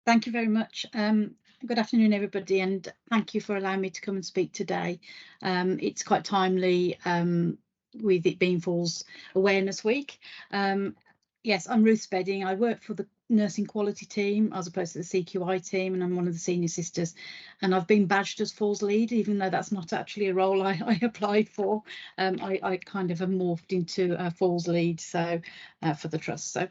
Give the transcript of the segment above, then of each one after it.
Thank you very much. Good afternoon, everybody, and thank you for allowing me to come and speak today. It's quite timely with it being Falls Awareness Week. Yes, I'm Ruth Spedding. I work for the nursing quality team as opposed to the CQI team, and I'm one of the senior sisters. And I've been badged as Falls lead, even though that's not actually a role I applied for. I kind of have morphed into a Falls lead, so for the trust. So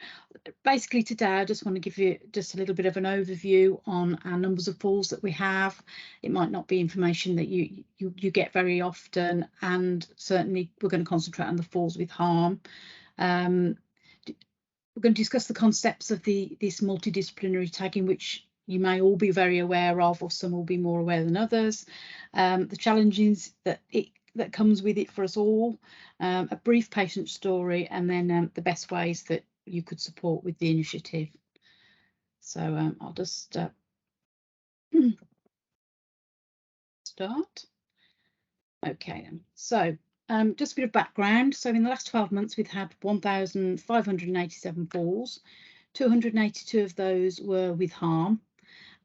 basically today I just want to give you just a little bit of an overview on our numbers of falls that we have. It might not be information that you get very often, and certainly we're going to concentrate on the falls with harm. We're going to discuss the concepts of this multidisciplinary tagging, which you may all be very aware of, or some will be more aware than others. The challenges that comes with it for us all, a brief patient story, and then the best ways that you could support with the initiative. So I'll just start. Okay, then. So just a bit of background. So in the last 12 months, we've had 1,587 falls. 282 of those were with harm,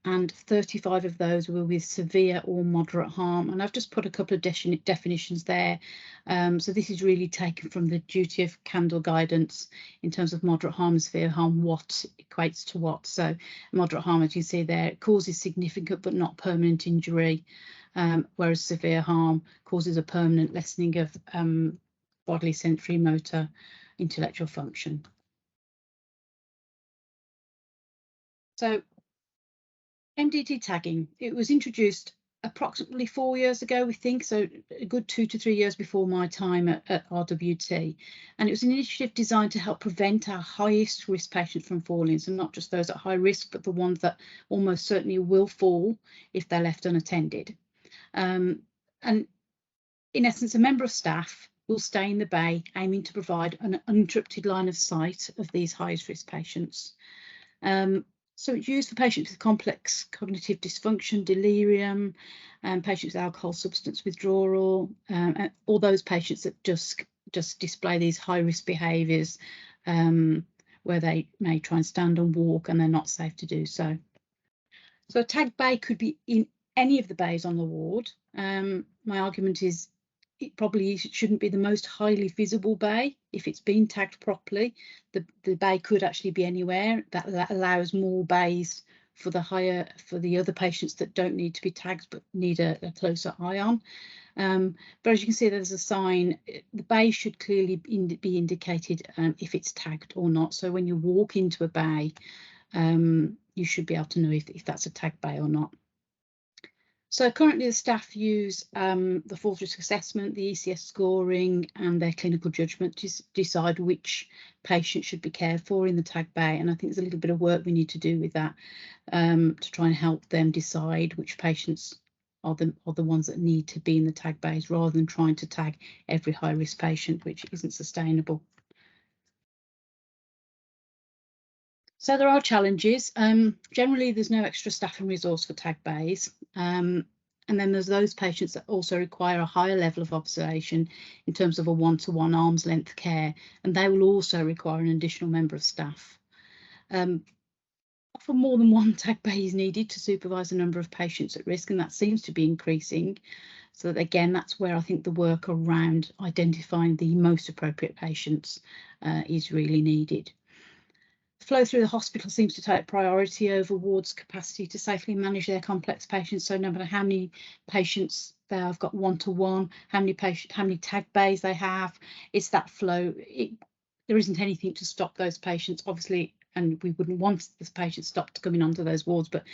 and 35 of those were with severe or moderate harm. And I've just put a couple of definitions there. So this is really taken from the duty of candle guidance in terms of moderate harm and severe harm, what equates to what. So moderate harm, as you see there, causes significant but not permanent injury, whereas severe harm causes a permanent lessening of bodily, sensory, motor, intellectual function. So MDT tagging, it was introduced approximately 4 years ago, we think, so a good 2 to 3 years before my time at RWT. And it was an initiative designed to help prevent our highest risk patients from falling, so not just those at high risk, but the ones that almost certainly will fall if they're left unattended. And in essence, a member of staff will stay in the bay, aiming to provide an uninterrupted line of sight of these highest risk patients. So it's used for patients with complex cognitive dysfunction, delirium, patients with alcohol substance withdrawal, all those patients that just display these high-risk behaviours where they may try and stand and walk and they're not safe to do so. So a tagged bay could be in any of the bays on the ward. My argument is it probably shouldn't be the most highly visible bay. If it's been tagged properly, the bay could actually be anywhere. That allows more bays for the other patients that don't need to be tagged but need a closer eye on. But as you can see, there's a sign. The bay should clearly be indicated if it's tagged or not. So when you walk into a bay, you should be able to know if that's a tagged bay or not. So currently the staff use the falls risk assessment, the ECS scoring, and their clinical judgment to decide which patient should be cared for in the tag bay. And I think there's a little bit of work we need to do with that to try and help them decide which patients are the ones that need to be in the tag bays, rather than trying to tag every high risk patient, which isn't sustainable. So there are challenges. Generally, there's no extra staffing resource for tag bays. And then there's those patients that also require a higher level of observation in terms of a one-to-one arm's length care, and they will also require an additional member of staff. Often more than one tag bay is needed to supervise a number of patients at risk, and that seems to be increasing. So again, that's where I think the work around identifying the most appropriate patients is really needed. Flow through the hospital seems to take priority over wards' capacity to safely manage their complex patients. So no matter how many patients they have got one-to-one, how many tag bays they have, it's that flow. There isn't anything to stop those patients, obviously, and we wouldn't want this patient stopped coming onto those wards, but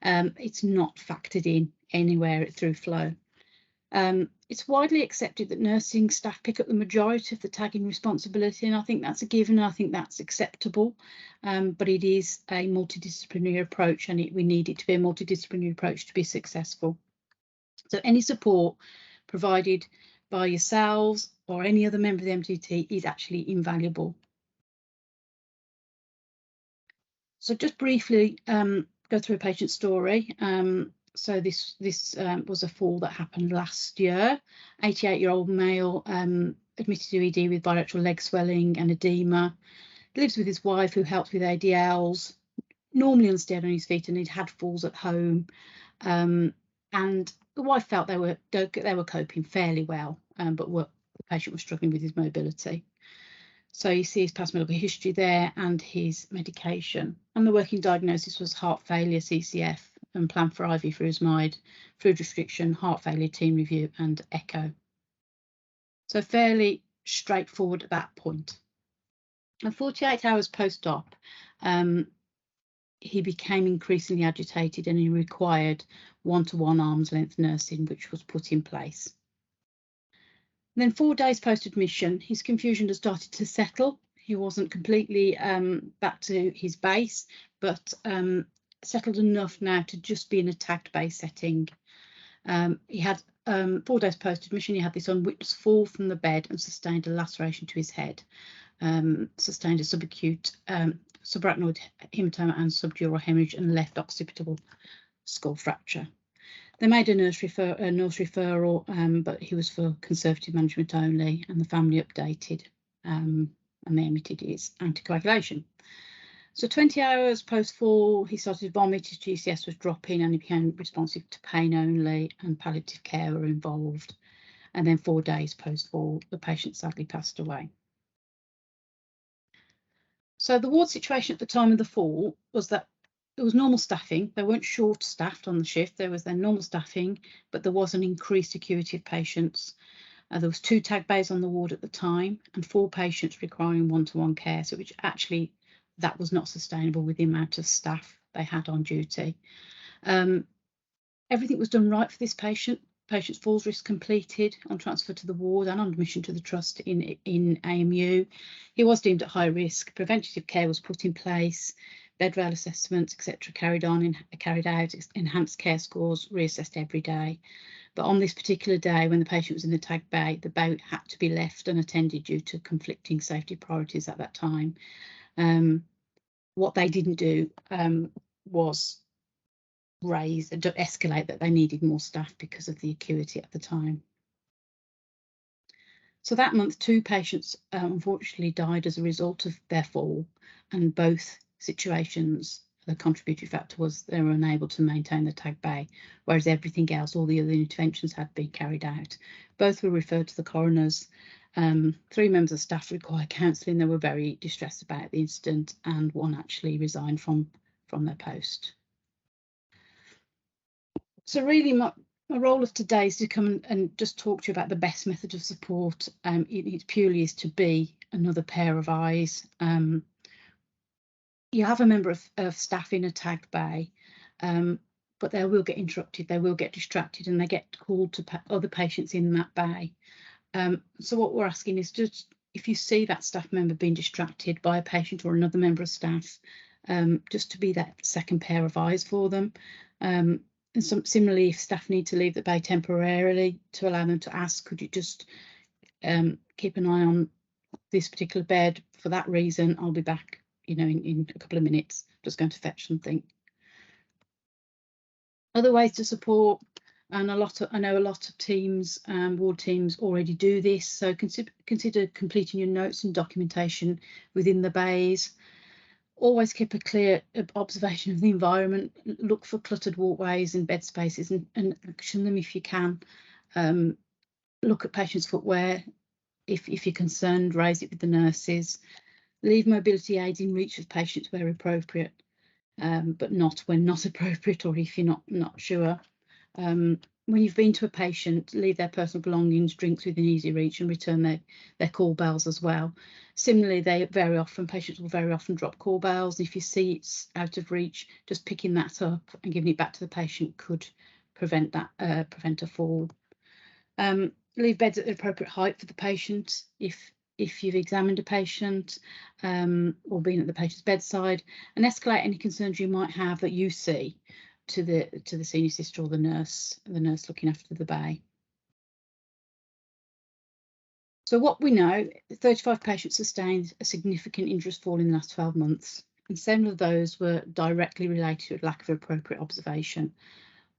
it's not factored in anywhere through flow. It's widely accepted that nursing staff pick up the majority of the tagging responsibility, and I think that's a given, and I think that's acceptable, but it is a multidisciplinary approach, and we need it to be a multidisciplinary approach to be successful. So any support provided by yourselves or any other member of the MDT is actually invaluable. So just briefly go through a patient story. So this was a fall that happened last year. 88-year-old male admitted to ED with bilateral leg swelling and edema. Lives with his wife, who helps with ADLs. normally unsteady on his feet, and he'd had falls at home. And the wife felt they were coping fairly well, but the patient was struggling with his mobility. So you see his past medical history there and his medication. And the working diagnosis was heart failure, CCF, and planned for IV furosemide, fluid restriction, heart failure team review, and echo. So fairly straightforward at that point. And 48 hours post-op, he became increasingly agitated and he required one-to-one arm's length nursing, which was put in place. And then 4 days post-admission, his confusion had started to settle. He wasn't completely back to his base, but settled enough now to just be in a tagged base setting. He had 4 days post-admission, he had this unwitnessed fall from the bed and sustained a laceration to his head, sustained a subacute subarachnoid hematoma and subdural hemorrhage and left occipital skull fracture. They made a nurse referral, but he was for conservative management only, and the family updated, and they omitted his anticoagulation. So 20 hours post-fall, he started to vomit, his GCS was dropping, and he became responsive to pain only, and palliative care were involved. And then 4 days post-fall, the patient sadly passed away. So the ward situation at the time of the fall was that there was normal staffing. They weren't short-staffed on the shift. There was their normal staffing, but there was an increased acuity of patients. There was 2 tag bays on the ward at the time and 4 patients requiring one-to-one care, so which actually that was not sustainable with the amount of staff they had on duty. Everything was done right for this patient. Patient's falls risk completed on transfer to the ward and on admission to the trust in AMU. He was deemed at high risk. Preventative care was put in place. Bed rail assessments, etc., carried out. Enhanced care scores reassessed every day. But on this particular day, when the patient was in the tag bay, the bay had to be left unattended due to conflicting safety priorities at that time. What they didn't do was escalate that they needed more staff because of the acuity at the time. So that month, 2 patients unfortunately died as a result of their fall, and both situations, the contributory factor was they were unable to maintain the tag bay, whereas everything else, all the other interventions had been carried out. Both were referred to the coroners. 3 members of staff required counselling. They were very distressed about the incident, and 1 actually resigned from their post. So really my role of today is to come and just talk to you about the best method of support. It purely is to be another pair of eyes. You have a member of staff in a tagged bay, but they will get interrupted, they will get distracted, and they get called to other patients in that bay. So what we're asking is just, if you see that staff member being distracted by a patient or another member of staff, just to be that second pair of eyes for them. And similarly, if staff need to leave the bay temporarily, to allow them to ask, could you just keep an eye on this particular bed for that reason? I'll be back, in a couple of minutes, just going to fetch something. Other ways to support, and I know a lot of teams, ward teams already do this, so consider completing your notes and documentation within the bays. Always keep a clear observation of the environment. Look for cluttered walkways and bed spaces and action them if you can. Look at patients' footwear. If you're concerned, raise it with the nurses. Leave mobility aids in reach of patients where appropriate, but not when not appropriate, or if you're not sure. When you've been to a patient, leave their personal belongings, drinks within easy reach, and return their call bells as well. Similarly, patients will very often drop call bells. If you see it's out of reach, just picking that up and giving it back to the patient could prevent a fall. Leave beds at the appropriate height for the patient if you've examined a patient or been at the patient's bedside, and escalate any concerns you might have that you see to the senior sister or the nurse looking after the bay. So what we know, 35 patients sustained a significant injurious fall in the last 12 months, and 7 of those were directly related to a lack of appropriate observation.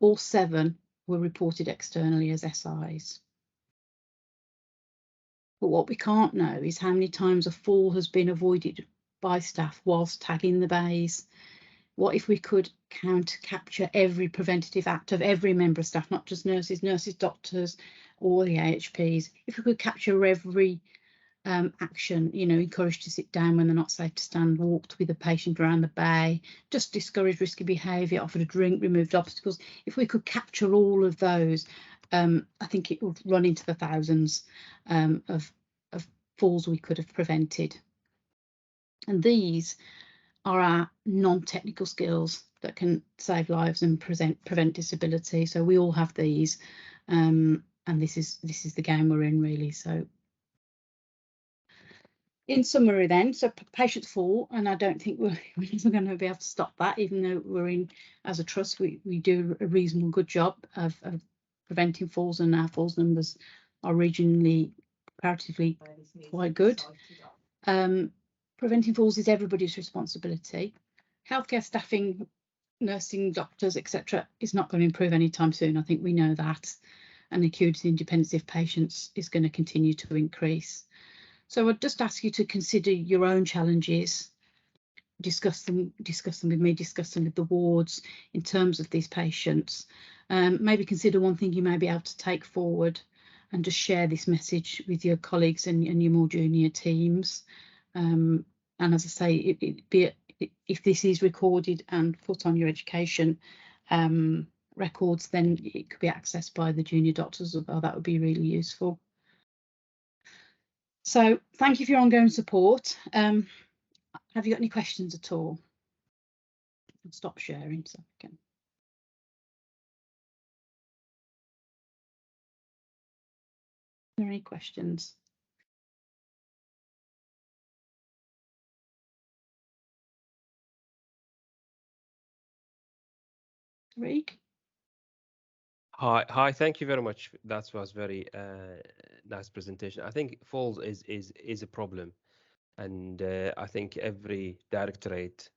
All 7 were reported externally as SIs. But what we can't know is how many times a fall has been avoided by staff whilst tagging the bays. What if we could capture every preventative act of every member of staff, not just nurses, doctors, or the AHPs? If we could capture every action, you know, encouraged to sit down when they're not safe to stand, walked with a patient around the bay, just discouraged risky behaviour, offered a drink, removed obstacles. If we could capture all of those, I think it would run into the thousands of falls we could have prevented. And these are our non-technical skills that can save lives and prevent disability. So we all have these, and this is the game we're in, really. So in summary then, so patients fall, and I don't think we're never going to be able to stop that, even though we're in, as a trust, we do a reasonable good job of preventing falls, and our falls numbers are regionally comparatively quite good. Preventing falls is everybody's responsibility. Healthcare staffing, nursing, doctors, etc., is not going to improve anytime soon. I think we know that, and acuity and dependency of patients is going to continue to increase. So I'd just ask you to consider your own challenges, discuss them with me, discuss them with the wards in terms of these patients. Maybe consider one thing you may be able to take forward, and just share this message with your colleagues and your more junior teams. And as I say, if this is recorded and put on your education records, then it could be accessed by the junior doctors. That would be really useful. So thank you for your ongoing support. Have you got any questions at all? I'll stop sharing so I can. Are there any questions? Rick? Hi, thank you very much. That was very nice presentation. I think falls is a problem, and I think every directorate,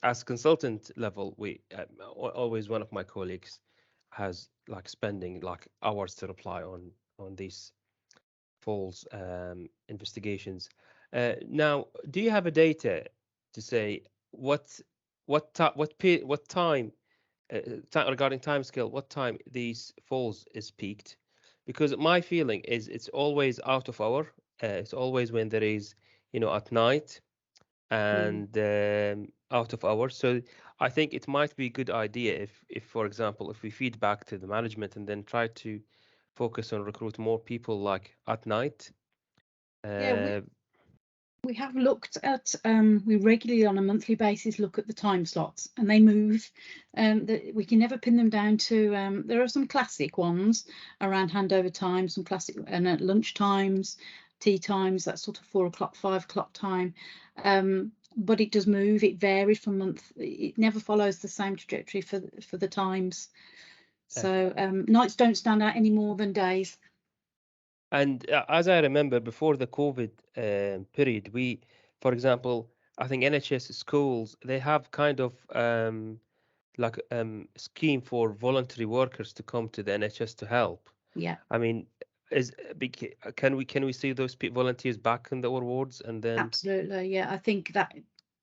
as consultant level, we always, one of my colleagues has like spending like hours to reply on these falls investigations. Now, do you have a data to say what time regarding time scale, what time these falls is peaked? Because my feeling is it's always out of hour. It's always when there is, at night and out of hours. So I think it might be a good idea if, for example, if we feed back to the management and then try to focus on recruit more people like at night. Yeah, we have looked at, we regularly on a monthly basis look at the time slots, and they move. We can never pin them down to, there are some classic ones around handover time, some classic, and at lunch times, tea times, that sort of 4 o'clock, 5 o'clock time. But it does move, it varies from month, it never follows the same trajectory for the times. So nights don't stand out any more than days. And as I remember, before the COVID period, for example, I think NHS schools, they have kind of like scheme for voluntary workers to come to the NHS to help. Yeah. I mean, can we see those volunteers back in the wards and then? Absolutely, yeah. I think that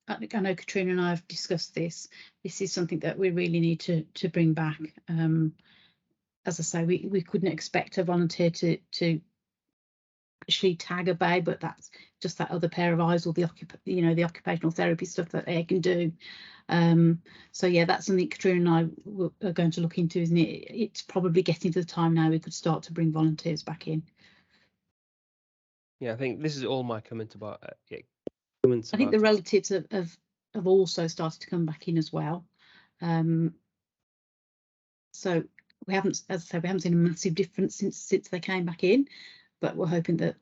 I know Katrina and I have discussed this. This is something that we really need to bring back. As I say, we couldn't expect a volunteer to actually tag a bay, but that's just that other pair of eyes, or the occupational therapy stuff that they can do. So yeah, that's something Katrina and I are going to look into, isn't it? It's probably getting to the time now we could start to bring volunteers back in. Yeah, I think this is all my comment about. I think the relatives have also started to come back in as well. So we haven't, as I said, we haven't seen a massive difference since they came back in, but we're hoping that,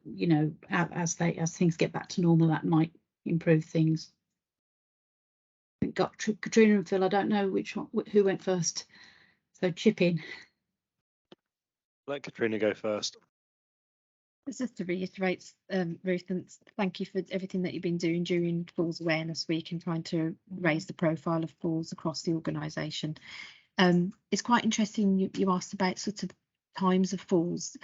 as things get back to normal, that might improve things. I think got Katrina and Phil. I don't know who went first. So chip in. Let Katrina go first. Just to reiterate, Ruth, and thank you for everything that you've been doing during Falls Awareness Week and trying to raise the profile of falls across the organisation. It's quite interesting you asked about sort of times of falls.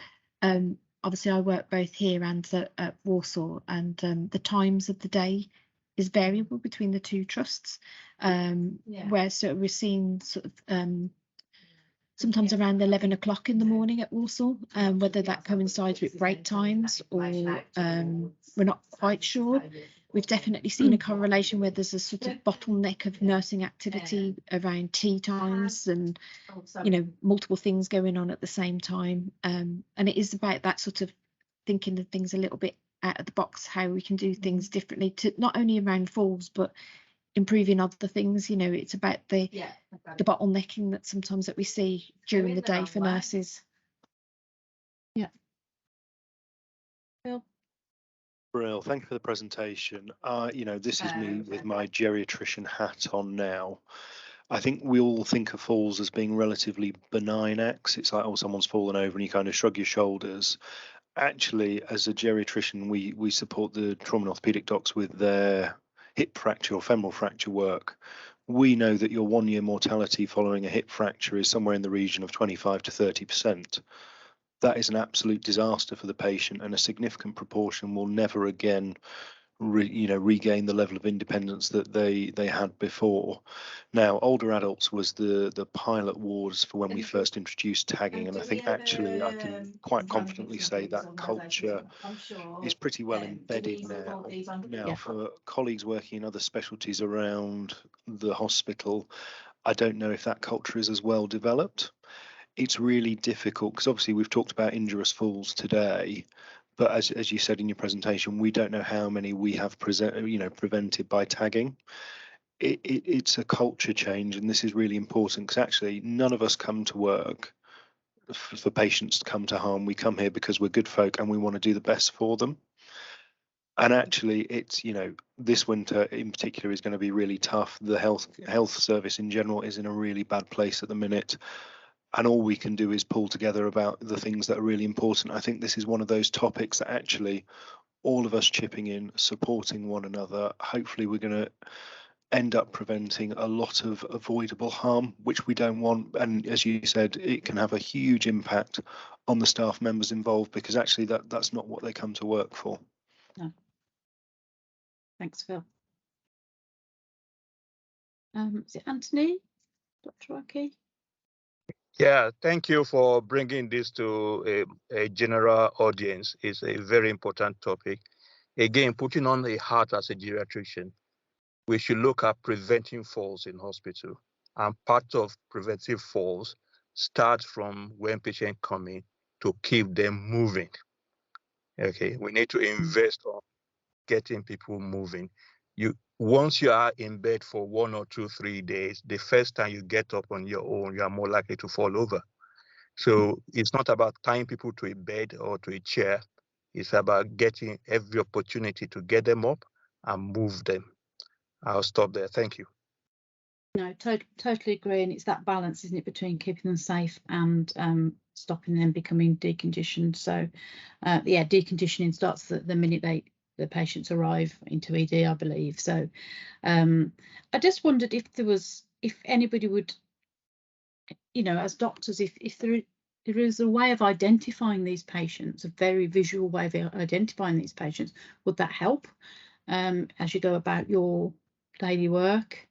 Obviously, I work both here and at Warsaw, and the times of the day is variable between the two trusts, where so we're seeing sort of sometimes around 11 o'clock in the morning at Walsall, whether that coincides with break times or we're not quite sure. We've definitely seen a correlation where there's a sort of bottleneck of nursing activity around tea times and, you know, multiple things going on at the same time. And it is about that sort of thinking of things a little bit out of the box, how we can do things differently to not only around falls, but improving other things. You know, it's about the bottlenecking that sometimes that we see during the day for nurses. Yeah. Bill? Brill, thank you for the presentation. You know, this is me with my geriatrician hat on now. I think we all think of falls as being relatively benign acts. It's like, oh, someone's fallen over and you kind of shrug your shoulders. Actually, as a geriatrician, we support the trauma and orthopedic docs with their hip fracture or femoral fracture work. We know that your 1 year mortality following a hip fracture is somewhere in the region of 25 to 30%. That is an absolute disaster for the patient, and a significant proportion will never again regain the level of independence that they had before. Now, older adults was the pilot wards for when we first introduced tagging, and I think actually I can quite confidently say that culture is pretty well embedded now. Now, for colleagues working in other specialties around the hospital, I don't know if that culture is as well developed. It's really difficult because obviously we've talked about injurious falls today, but as you said in your presentation, we don't know how many we have prevented by tagging. It's a culture change, and this is really important because actually none of us come to work for patients to come to harm. We come here because we're good folk and we want to do the best for them. And actually, it's, you know, this winter in particular is going to be really tough. The health service in general is in a really bad place at the minute. And all we can do is pull together about the things that are really important. I think this is one of those topics that actually all of us chipping in, supporting one another, hopefully we're going to end up preventing a lot of avoidable harm, which we don't want. And as you said, it can have a huge impact on the staff members involved, because actually that's not what they come to work for. No. Thanks, Phil. Is it Anthony? Dr. Aki? Yeah, thank you for bringing this to a general audience. It's a very important topic. Again, putting on the hat as a geriatrician, we should look at preventing falls in hospital. And part of preventive falls starts from when patients come in to keep them moving. Okay, we need to invest on getting people moving. Once you are in bed for 1 or 2, 3 days, the first time you get up on your own, you are more likely to fall over. So it's not about tying people to a bed or to a chair. It's about getting every opportunity to get them up and move them. I'll stop there. Thank you. No, totally agree. And it's that balance, isn't it, between keeping them safe and stopping them becoming deconditioned. So, yeah, deconditioning starts the minute the patients arrive into ED, I believe. So, I just wondered if anybody would, you know, as doctors, if there is a way of identifying these patients, a very visual way of identifying these patients, would that help as you go about your daily work?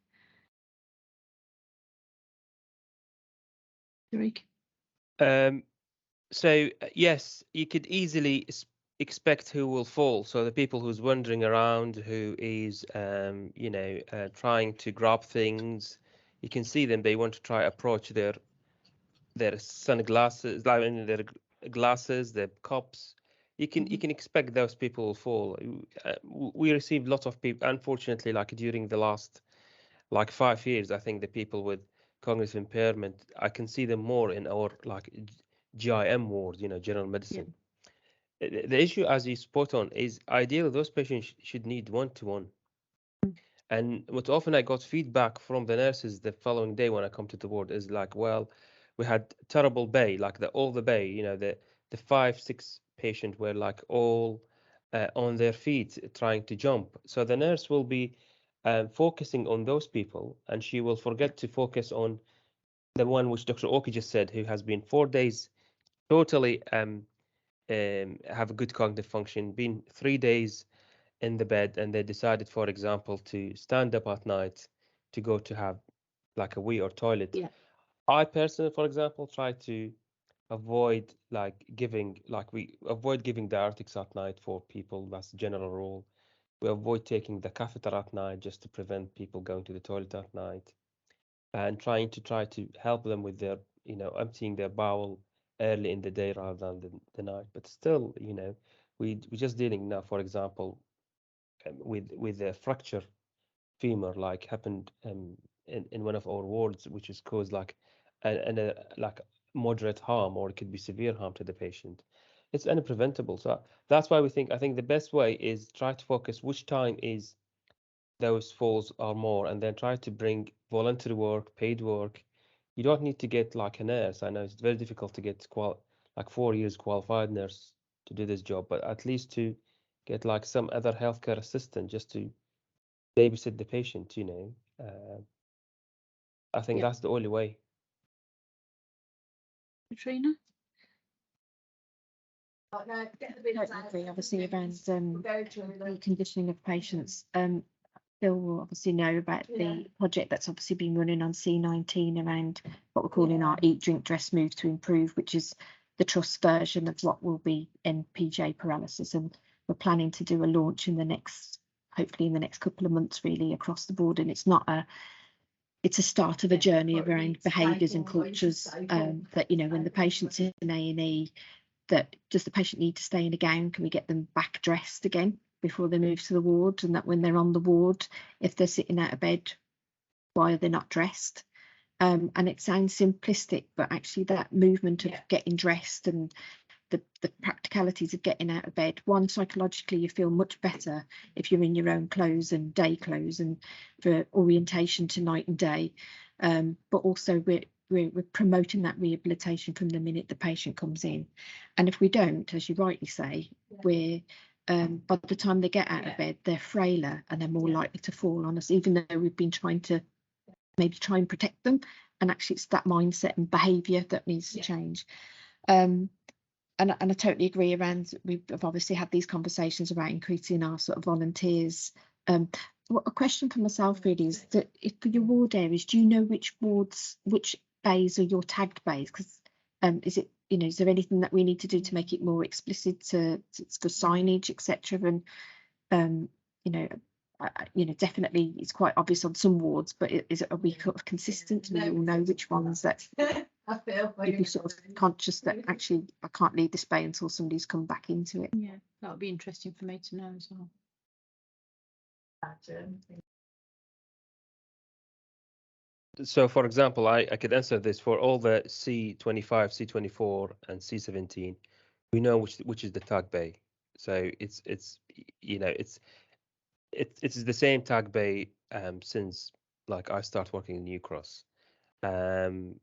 So yes, you could easily expect who will fall. So the people who's wandering around, who is trying to grab things, you can see them. They want to try approach their sunglasses, like in their glasses, their cups. You can expect those people will fall. We received lots of people, unfortunately, like during the last 5 years. I think the people with cognitive impairment, I can see them more in our GIM ward, general medicine. Yeah. The issue, as you spot on, is ideally those patients should need one-to-one. And what often I got feedback from the nurses the following day when I come to the ward is like, well, we had terrible bay, like all the bay, the 5-6 patient were like all on their feet trying to jump. So the nurse will be focusing on those people, and she will forget to focus on the one which Dr. Oki just said, who has been 4 days totally have a good cognitive function, been 3 days in the bed and they decided, for example, to stand up at night to go to have like a wee or toilet. Yeah. I personally, for example, try to avoid we avoid giving diuretics at night for people. That's the general rule. We avoid taking the catheter at night just to prevent people going to the toilet at night, and try to help them with their, emptying their bowel early in the day rather than the night. But still, we're just dealing now, for example, with a fracture femur like happened in one of our wards, which is caused like like moderate harm, or it could be severe harm to the patient. It's unpreventable. So that's why I think the best way is try to focus which time is those falls are more, and then try to bring voluntary work, paid work. You don't need to get like a nurse. I know it's very difficult to get like 4 years qualified nurse to do this job, but at least to get like some other healthcare assistant just to babysit the patient, I think Yeah. that's the only way. Katrina? I agree, obviously, around the conditioning of patients. Phil will obviously know about the project that's obviously been running on C19 around what we're calling our Eat, Drink, Dress, Move to Improve, which is the trust version of what will be NPJ paralysis. And we're planning to do a launch hopefully in the next couple of months, really, across the board. And it's a start of a journey around behaviours and cultures that, when the patient's in A&E, that does the patient need to stay in a gown? Can we get them back dressed again before they move to the ward? And that when they're on the ward, if they're sitting out of bed, why are they not dressed? And it sounds simplistic, but actually that movement of getting dressed and the practicalities of getting out of bed, one, psychologically you feel much better if you're in your own clothes and day clothes and for orientation to night and day, but also we're promoting that rehabilitation from the minute the patient comes in. And if we don't, as you rightly say, we're by the time they get out of bed, they're frailer and they're more likely to fall on us, even though we've been trying to maybe try and protect them. And actually it's that mindset and behaviour that needs to change. And I totally agree around, we've obviously had these conversations about increasing our sort of volunteers. A question for myself really is that if for your ward areas, do you know which bays are your tagged bays? Because is there anything that we need to do to make it more explicit for signage, etc.? And definitely it's quite obvious on some wards, but are we sort of consistent and we all know which ones that you'd be sort of conscious that actually I can't leave this bay until somebody's come back into it? Yeah, that would be interesting for me to know as well. So, for example, I could answer this for all the C25, C24, and C17. We know which is the tag bay. So it's the same tag bay since like I started working in New Cross, and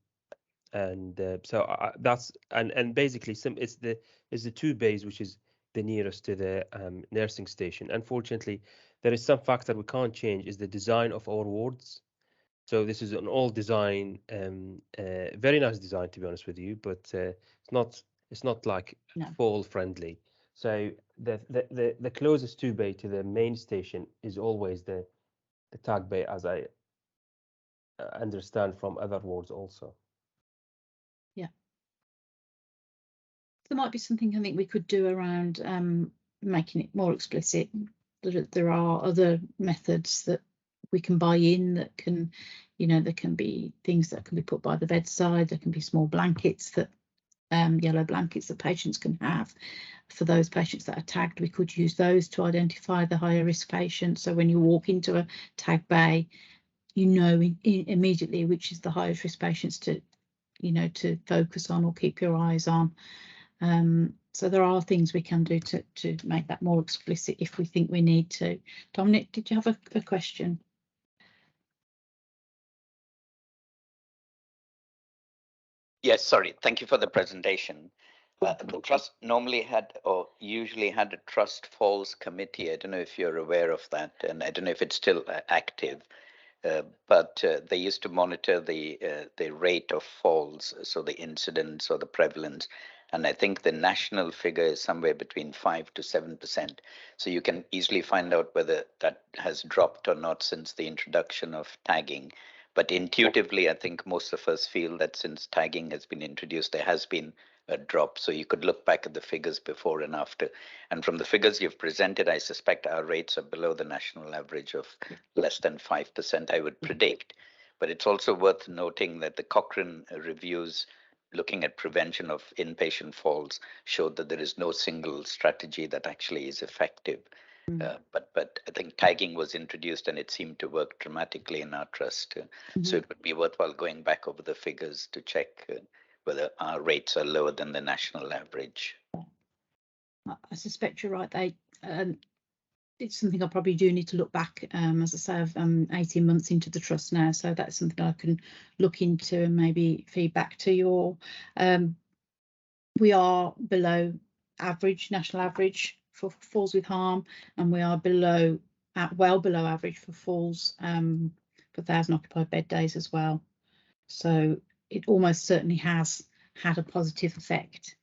so that's and basically it's the two bays which is the nearest to the nursing station. Unfortunately, there is some factor we can't change, is the design of our wards. So this is an old design, very nice design to be honest with you, but it's not like fall friendly. So the closest two bay to the main station is always the tag bay, as I understand from other wards also. Yeah. There might be something I think we could do around making it more explicit that there are other methods that we can buy in that can, there can be things that can be put by the bedside. There can be small blankets that yellow blankets that patients can have. For those patients that are tagged, we could use those to identify the higher risk patients. So when you walk into a tag bay, immediately which is the highest risk patients to focus on or keep your eyes on. So there are things we can do to make that more explicit if we think we need to. Dominic, did you have a question? Yes, sorry. Thank you for the presentation. The trust usually had a trust falls committee. I don't know if you're aware of that, and I don't know if it's still active. But they used to monitor the rate of falls, so the incidence or the prevalence. And I think the national figure is somewhere between 5 to 7%. So you can easily find out whether that has dropped or not since the introduction of tagging. But intuitively, I think most of us feel that since tagging has been introduced, there has been a drop. So you could look back at the figures before and after. And from the figures you've presented, I suspect our rates are below the national average of less than 5%, I would predict. But it's also worth noting that the Cochrane reviews looking at prevention of inpatient falls showed that there is no single strategy that actually is effective. But I think tagging was introduced and it seemed to work dramatically in our trust. So it would be worthwhile going back over the figures to check whether our rates are lower than the national average. I suspect you're right. It's something I probably do need to look back. As I say, I'm 18 months into the trust now, so that's something I can look into and maybe feedback to you all. We are below average, national average for falls with harm, and we are well below average for falls for 1,000 occupied bed days as well. So it almost certainly has had a positive effect.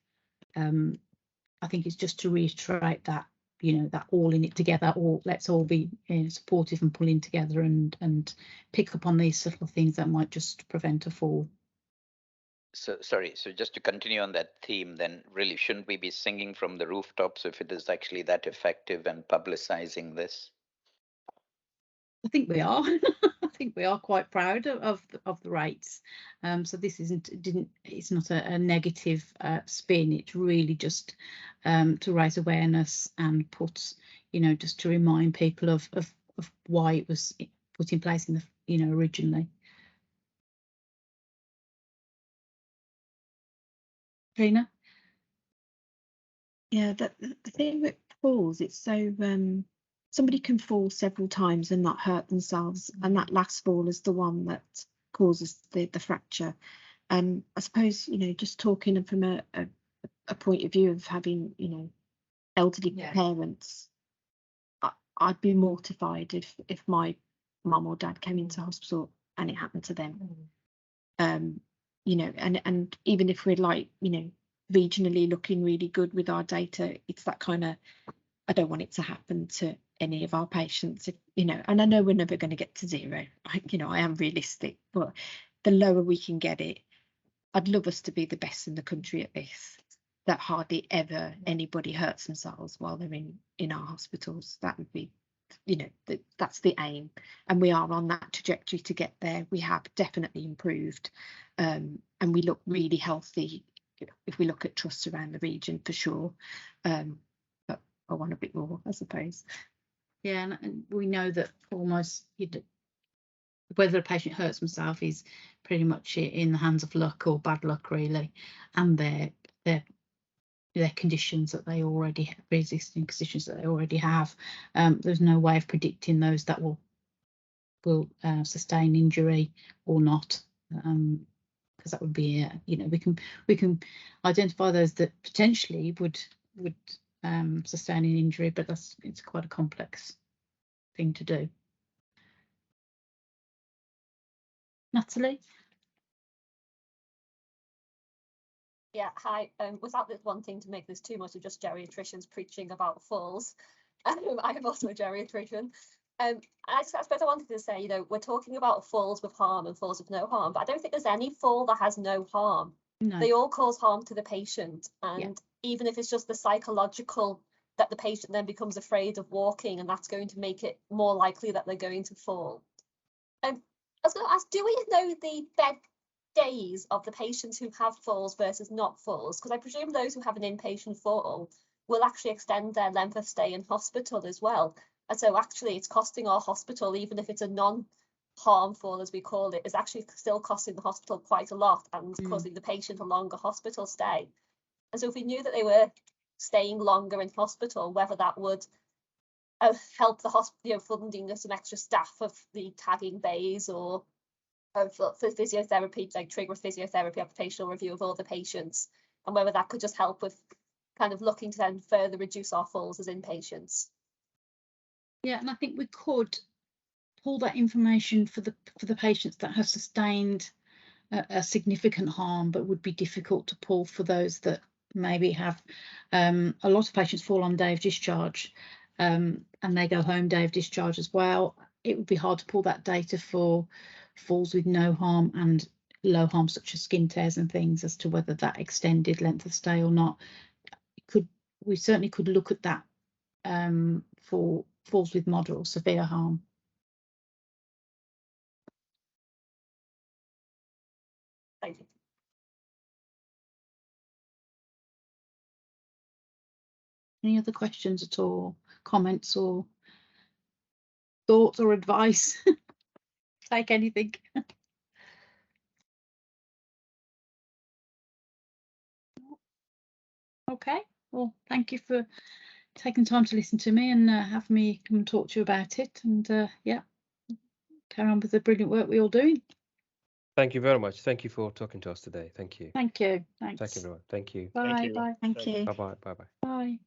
I think it's just to reiterate that, that all in it together, or let's all be supportive and pulling together and pick up on these little things that might just prevent a fall. So sorry, so just to continue on that theme, then really shouldn't we be singing from the rooftops if it is actually that effective and publicizing this? I think we are. I think we are quite proud of the rates. So this it's not a negative spin. It's really just to raise awareness and put, just to remind people of why it was put in place in the, originally. Trina? Yeah, the thing with falls, it's so somebody can fall several times and not hurt themselves, and that last fall is the one that causes the fracture. And I suppose, just talking from a point of view of having, elderly parents, I'd be mortified if my mum or dad came into hospital and it happened to them. And even if we're like, regionally looking really good with our data, it's that kind of, I don't want it to happen to any of our patients, and I know we're never going to get to zero. I am realistic, but the lower we can get it, I'd love us to be the best in the country at this, that hardly ever anybody hurts themselves while they're in our hospitals. That would be, that's the aim, and we are on that trajectory to get there. We have definitely improved, and we look really healthy if we look at trusts around the region, for sure. But I want a bit more, I suppose. Yeah, and we know that almost whether a patient hurts himself is pretty much in the hands of luck or bad luck, really, and their conditions that they already have, pre-existing conditions that they already have. There's no way of predicting those that will sustain injury or not, because that would be we can identify those that potentially would sustain an injury, but it's quite a complex thing to do. Natalie? Yeah, hi. Without this wanting to make this too much of just geriatricians preaching about falls, I am also a geriatrician. I suppose I wanted to say, we're talking about falls with harm and falls with no harm, but I don't think there's any fall that has no harm. No. They all cause harm to the patient, and even if it's just the psychological, that the patient then becomes afraid of walking, and that's going to make it more likely that they're going to fall. I was going to ask, do we know the bed days of the patients who have falls versus not falls? Because I presume those who have an inpatient fall will actually extend their length of stay in hospital as well. And so actually it's costing our hospital, even if it's a non-harmful, as we call it, is actually still costing the hospital quite a lot and causing the patient a longer hospital stay. And so if we knew that they were staying longer in hospital, whether that would help the hospital, funding some extra staff of the tagging bays, or for physiotherapy, like trigger physiotherapy, occupational review of all the patients, and whether that could just help with kind of looking to then further reduce our falls as inpatients. Yeah, and I think we could pull that information for the patients that have sustained a significant harm, but would be difficult to pull for those that maybe have a lot of patients fall on day of discharge, and they go home day of discharge as well. It would be hard to pull that data for falls with no harm and low harm, such as skin tears and things, as to whether that extended length of stay or not. We certainly could look at that for falls with moderate or severe harm. Thank you. Any other questions at all, comments or thoughts or advice? Take anything. Okay, well, thank you for taking time to listen to me and have me come and talk to you about it. And yeah, carry on with the brilliant work we're all doing. Thank you very much. Thank you for talking to us today. Thank you. Thank you. Thanks. Thank you, everyone. Thank you. Bye. Thank you. Bye. Thank you. Bye-bye. Bye-bye. Bye.